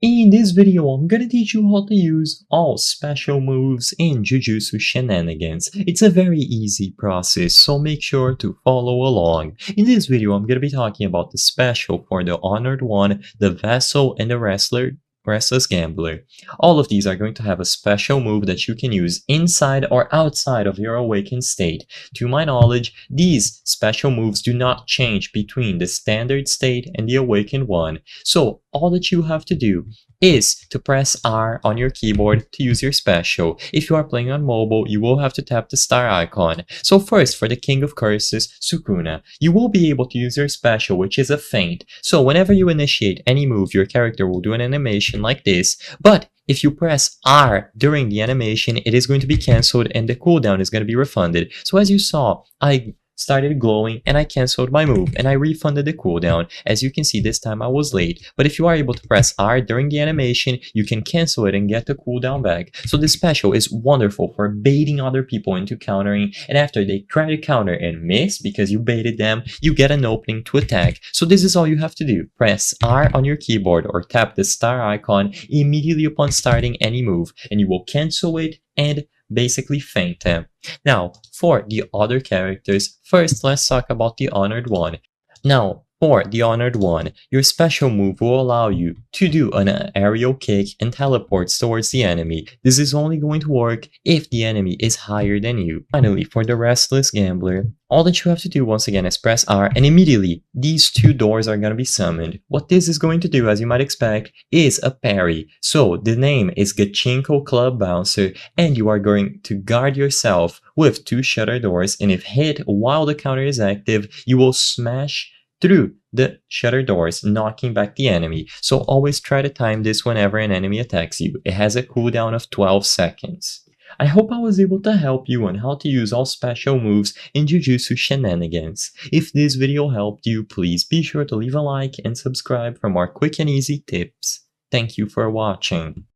In this video, I'm gonna teach you how to use all special moves in Jujutsu Shenanigans. It's a very easy process, so make sure to follow along. In this video, I'm gonna be talking about the special for the Honored One, the Vessel, and the Restless Gambler. All of these are going to have a special move that you can use inside or outside of your awakened state. To my knowledge, these special moves do not change between the standard state and the awakened one. So all that you have to do is to press R on your keyboard to use your special. If you are playing on mobile, you will have to tap the star icon. So first, for the King of Curses, Sukuna, you will be able to use your special, which is a feint. So whenever you initiate any move, your character will do an animation like this, but if you press R during the animation, it is going to be cancelled and the cooldown is going to be refunded. So as you saw, I started glowing and I cancelled my move and I refunded the cooldown. As you can see, this time I was late, but if you are able to press R during the animation, you can cancel it and get the cooldown back. So this special is wonderful for baiting other people into countering, and after they try to counter and miss because you baited them, you get an opening to attack. So this is all you have to do. Press R on your keyboard or tap the star icon immediately upon starting any move and you will cancel it and basically feint them. Now, for the other characters, first let's talk about the Honored One. Now, for the Honored One, your special move will allow you to do an aerial kick and teleports towards the enemy. This is only going to work if the enemy is higher than you. Finally, for the Restless Gambler, all that you have to do once again is press R and immediately these two doors are going to be summoned. What this is going to do, as you might expect, is a parry. So the name is Gachinko Club Bouncer and you are going to guard yourself with two shutter doors, and if hit while the counter is active, you will smash through the shutter doors, knocking back the enemy. So always try to time this whenever an enemy attacks you. It has a cooldown of 12 seconds. I hope I was able to help you on how to use all special moves in Jujutsu Shenanigans. If this video helped you, please be sure to leave a like and subscribe for more quick and easy tips. Thank you for watching.